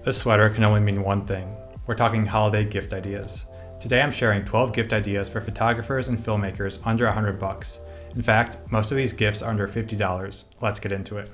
This sweater can only mean one thing. We're talking holiday gift ideas. Today I'm sharing 12 gift ideas for photographers and filmmakers under $100. In fact, most of these gifts are under $50. Let's get into it.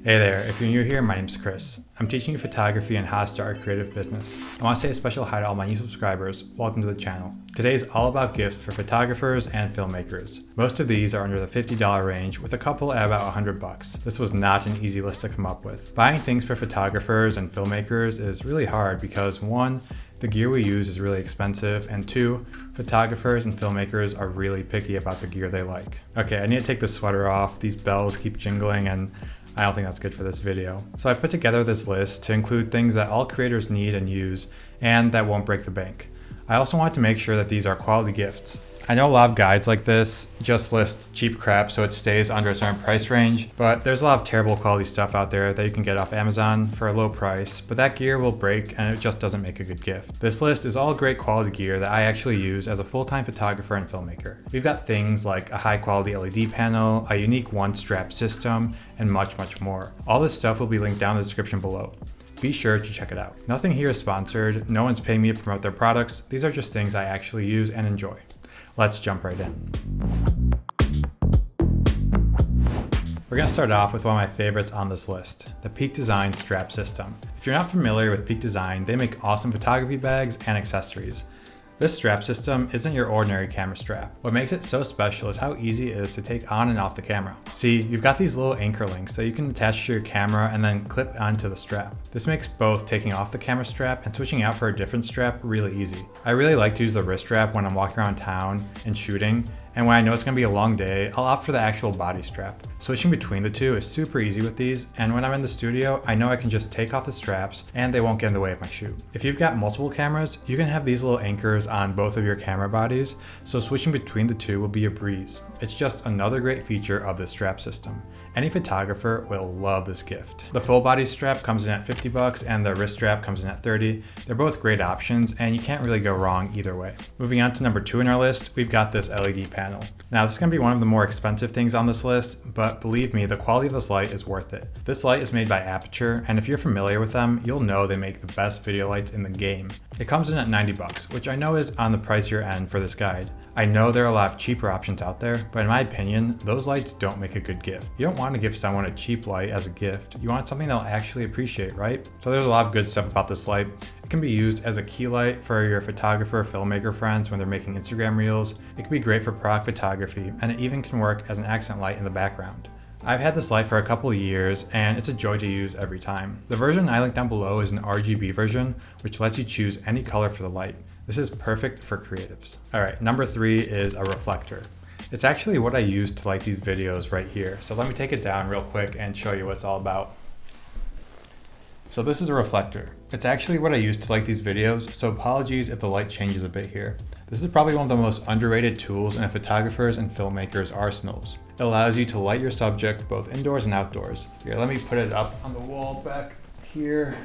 Hey there, if you're new here, my name's Chris. I'm teaching you photography and how to start a creative business. I want to say a special hi to all my new subscribers. Welcome to the channel. Today is all about gifts for photographers and filmmakers. Most of these are under the $50 range, with a couple at about $100. This was not an easy list to come up with. Buying things for photographers and filmmakers is really hard because 1, the gear we use is really expensive, and 2, photographers and filmmakers are really picky about the gear they like. Okay, I need to take this sweater off. These bells keep jingling and I don't think that's good for this video. So I put together this list to include things that all creators need and use and that won't break the bank. I also want to make sure that these are quality gifts. I know a lot of guides like this just list cheap crap so it stays under a certain price range, but there's a lot of terrible quality stuff out there that you can get off Amazon for a low price, but that gear will break and it just doesn't make a good gift. This list is all great quality gear that I actually use as a full-time photographer and filmmaker. We've got things like a high quality LED panel, a unique one-strap system, and much, much more. All this stuff will be linked down in the description below. Be sure to check it out. Nothing here is sponsored, no one's paying me to promote their products, these are just things I actually use and enjoy. Let's jump right in. We're going to start off with one of my favorites on this list, the Peak Design strap system. If you're not familiar with Peak Design, they make awesome photography bags and accessories. This strap system isn't your ordinary camera strap. What makes it so special is how easy it is to take on and off the camera. See, you've got these little anchor links that you can attach to your camera and then clip onto the strap. This makes both taking off the camera strap and switching out for a different strap really easy. I really like to use the wrist strap when I'm walking around town and shooting, and when I know it's going to be a long day, I'll opt for the actual body strap. Switching between the two is super easy with these, and when I'm in the studio, I know I can just take off the straps and they won't get in the way of my shoot. If you've got multiple cameras, you can have these little anchors on both of your camera bodies, so switching between the two will be a breeze. It's just another great feature of this strap system. Any photographer will love this gift. The full body strap comes in at $50 and the wrist strap comes in at $30. They're both great options and you can't really go wrong either way. Moving on to number 2 in our list, we've got this LED panel. Now this is going to be one of the more expensive things on this list, but believe me, the quality of this light is worth it. This light is made by Aperture, and if you're familiar with them, you'll know they make the best video lights in the game. It comes in at $90, which I know is on the pricier end for this guide. I know there are a lot of cheaper options out there, but in my opinion, those lights don't make a good gift. You don't want to give someone a cheap light as a gift. You want something they'll actually appreciate, right? So there's a lot of good stuff about this light. It can be used as a key light for your photographer, filmmaker friends when they're making Instagram reels. It can be great for product photography, and it even can work as an accent light in the background. I've had this light for a couple of years and it's a joy to use every time. The version I link down below is an RGB version, which lets you choose any color for the light. This is perfect for creatives. Alright, number 3 is a reflector. It's actually what I use to light these videos right here. So let me take it down real quick and show you what it's all about. So this is a reflector. It's actually what I use to light these videos, so apologies if the light changes a bit here. This is probably one of the most underrated tools in a photographer's and filmmaker's arsenals. It allows you to light your subject both indoors and outdoors. Here, let me put it up on the wall back here.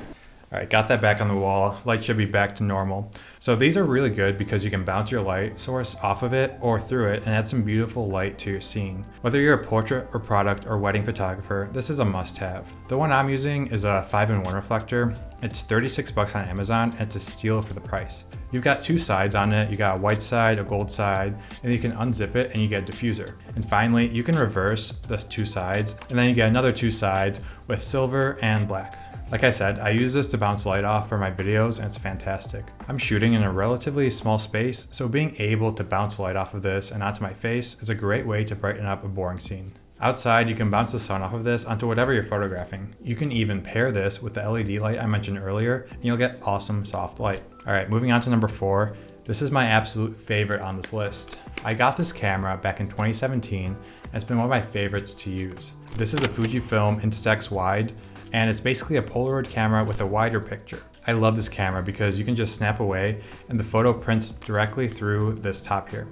All right, got that back on the wall. Light should be back to normal. So these are really good because you can bounce your light source off of it or through it and add some beautiful light to your scene. Whether you're a portrait or product or wedding photographer, this is a must-have. The one I'm using is a 5-in-1 reflector. It's $36 on Amazon and it's a steal for the price. You've got 2 sides on it. You got a white side, a gold side, and you can unzip it and you get a diffuser. And finally, you can reverse the 2 sides and then you get another 2 sides with silver and black. Like I said, I use this to bounce light off for my videos and it's fantastic. I'm shooting in a relatively small space, so being able to bounce light off of this and onto my face is a great way to brighten up a boring scene. Outside, you can bounce the sun off of this onto whatever you're photographing. You can even pair this with the LED light I mentioned earlier and you'll get awesome soft light. Alright, moving on to number 4. This is my absolute favorite on this list. I got this camera back in 2017 and it's been one of my favorites to use. This is a Fujifilm Instax Wide, and it's basically a Polaroid camera with a wider picture. I love this camera because you can just snap away and the photo prints directly through this top here.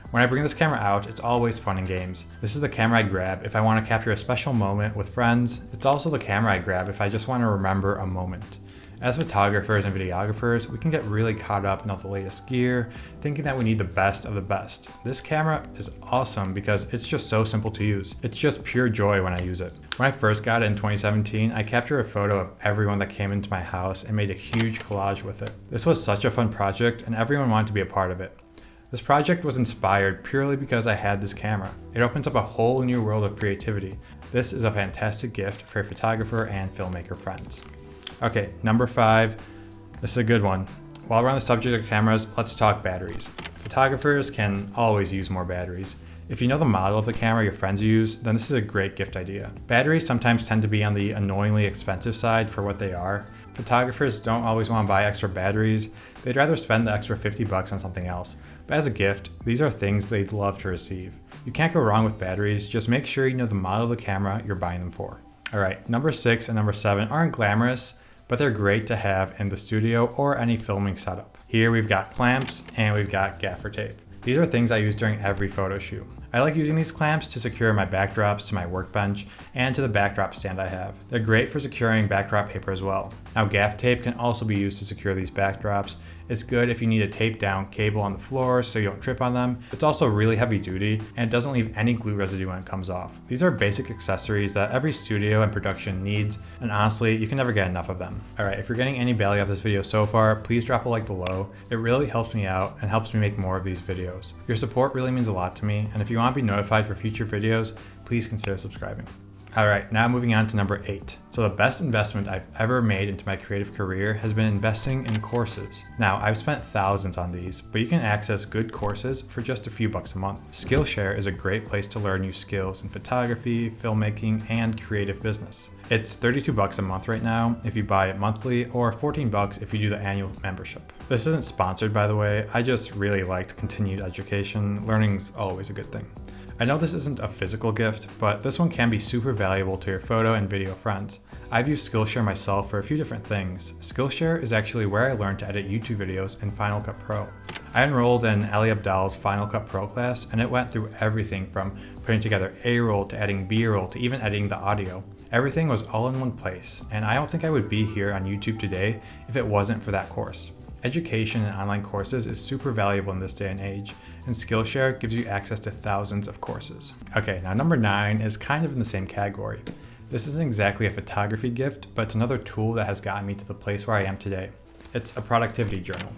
When I bring this camera out, it's always fun and games. This is the camera I grab if I want to capture a special moment with friends. It's also the camera I grab if I just want to remember a moment. As photographers and videographers, we can get really caught up in all the latest gear, thinking that we need the best of the best. This camera is awesome because it's just so simple to use. It's just pure joy when I use it. When I first got it in 2017, I captured a photo of everyone that came into my house and made a huge collage with it. This was such a fun project and everyone wanted to be a part of it. This project was inspired purely because I had this camera. It opens up a whole new world of creativity. This is a fantastic gift for photographer and filmmaker friends. Okay, number 5. This is a good one. While we're on the subject of cameras, let's talk batteries. Photographers can always use more batteries. If you know the model of the camera your friends use, then this is a great gift idea. Batteries sometimes tend to be on the annoyingly expensive side for what they are. Photographers don't always want to buy extra batteries. They'd rather spend the extra $50 on something else. But as a gift, these are things they'd love to receive. You can't go wrong with batteries, just make sure you know the model of the camera you're buying them for. Alright, number 6 and number 7 aren't glamorous, but they're great to have in the studio or any filming setup. Here we've got clamps and we've got gaffer tape. These are things I use during every photo shoot. I like using these clamps to secure my backdrops to my workbench and to the backdrop stand I have. They're great for securing backdrop paper as well. Now gaff tape can also be used to secure these backdrops. It's good if you need to tape down cable on the floor so you don't trip on them. It's also really heavy duty and it doesn't leave any glue residue when it comes off. These are basic accessories that every studio and production needs, and honestly, you can never get enough of them. Alright, if you're getting any value out of this video so far, please drop a like below. It really helps me out and helps me make more of these videos. Your support really means a lot to me, and if you want to be notified for future videos, please consider subscribing. Alright, now moving on to number 8. So the best investment I've ever made into my creative career has been investing in courses. Now, I've spent thousands on these, but you can access good courses for just a few bucks a month. Skillshare is a great place to learn new skills in photography, filmmaking, and creative business. It's $32 a month right now if you buy it monthly, or $14 if you do the annual membership. This isn't sponsored, by the way. I just really liked continued education. Learning's always a good thing. I know this isn't a physical gift, but this one can be super valuable to your photo and video friends. I've used Skillshare myself for a few different things. Skillshare is actually where I learned to edit YouTube videos in Final Cut Pro. I enrolled in Ali Abdaal's Final Cut Pro class, and it went through everything from putting together A-roll to adding B-roll to even editing the audio. Everything was all in one place, and I don't think I would be here on YouTube today if it wasn't for that course. Education in online courses is super valuable in this day and age, and Skillshare gives you access to thousands of courses. Okay, now number 9 is kind of in the same category. This isn't exactly a photography gift, but it's another tool that has gotten me to the place where I am today. It's a productivity journal.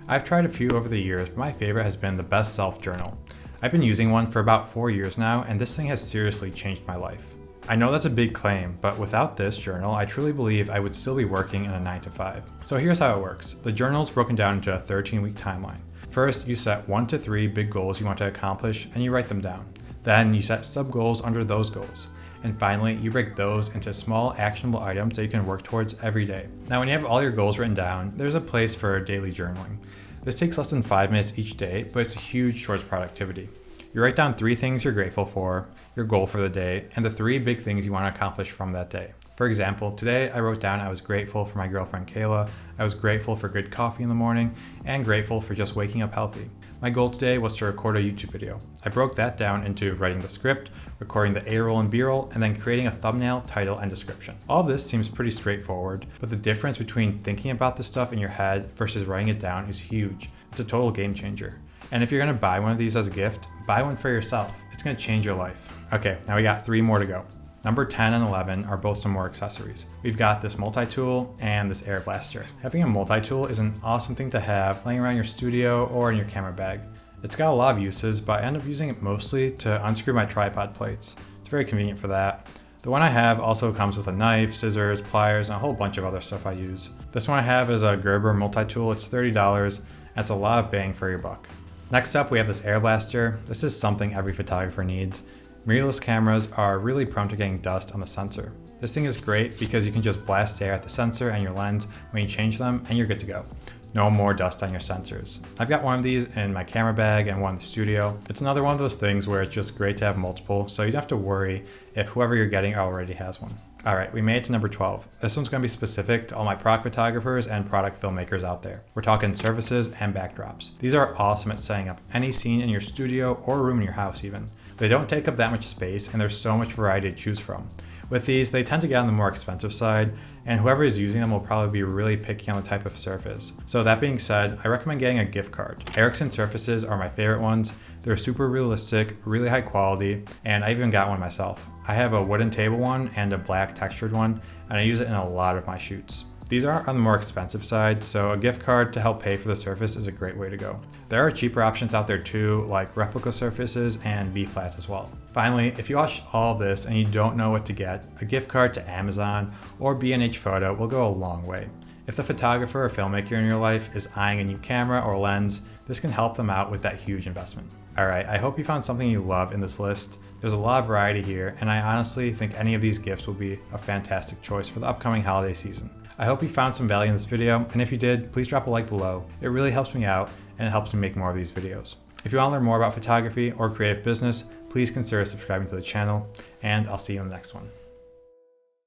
I've tried a few over the years, but my favorite has been the Best Self Journal. I've been using one for about 4 years now, and this thing has seriously changed my life. I know that's a big claim, but without this journal, I truly believe I would still be working in a 9-to-5. So here's how it works. The journal is broken down into a 13-week timeline. First, you set 1 to 3 big goals you want to accomplish and you write them down. Then you set sub-goals under those goals. And finally, you break those into small actionable items that you can work towards every day. Now, when you have all your goals written down, there's a place for daily journaling. This takes less than 5 minutes each day, but it's huge towards productivity. You write down 3 things you're grateful for, your goal for the day, and the 3 big things you want to accomplish from that day. For example, today I wrote down I was grateful for my girlfriend Kayla, I was grateful for good coffee in the morning, and grateful for just waking up healthy. My goal today was to record a YouTube video. I broke that down into writing the script, recording the A-roll and B-roll, and then creating a thumbnail, title, and description. All this seems pretty straightforward, but the difference between thinking about this stuff in your head versus writing it down is huge. It's a total game changer. And if you're gonna buy one of these as a gift, buy one for yourself. It's gonna change your life. Okay, now we got 3 more to go. Number 10 and 11 are both some more accessories. We've got this multi-tool and this air blaster. Having a multi-tool is an awesome thing to have laying around your studio or in your camera bag. It's got a lot of uses, but I end up using it mostly to unscrew my tripod plates. It's very convenient for that. The one I have also comes with a knife, scissors, pliers, and a whole bunch of other stuff I use. This one I have is a Gerber multi-tool. It's $30. That's a lot of bang for your buck. Next up, we have this air blaster. This is something every photographer needs. Mirrorless cameras are really prone to getting dust on the sensor. This thing is great because you can just blast air at the sensor and your lens when you change them and you're good to go. No more dust on your sensors. I've got one of these in my camera bag and one in the studio. It's another one of those things where it's just great to have multiple, so you don't have to worry if whoever you're getting already has one. Alright, we made it to number 12. This one's going to be specific to all my product photographers and product filmmakers out there. We're talking surfaces and backdrops. These are awesome at setting up any scene in your studio or room in your house even. They don't take up that much space and there's so much variety to choose from. With these, they tend to get on the more expensive side, and whoever is using them will probably be really picky on the type of surface. So that being said, I recommend getting a gift card. Ericsson surfaces are my favorite ones. They're super realistic, really high quality, and I even got one myself. I have a wooden table one and a black textured one, and I use it in a lot of my shoots. These are on the more expensive side, so a gift card to help pay for the surface is a great way to go. There are cheaper options out there too, like replica surfaces and B-flats as well. Finally, if you watched all of this and you don't know what to get, a gift card to Amazon or B&H Photo will go a long way. If the photographer or filmmaker in your life is eyeing a new camera or lens, this can help them out with that huge investment. Alright, I hope you found something you love in this list. There's a lot of variety here, and I honestly think any of these gifts will be a fantastic choice for the upcoming holiday season. I hope you found some value in this video, and if you did, please drop a like below. It really helps me out, and it helps me make more of these videos. If you want to learn more about photography or creative business, please consider subscribing to the channel, and I'll see you in the next one.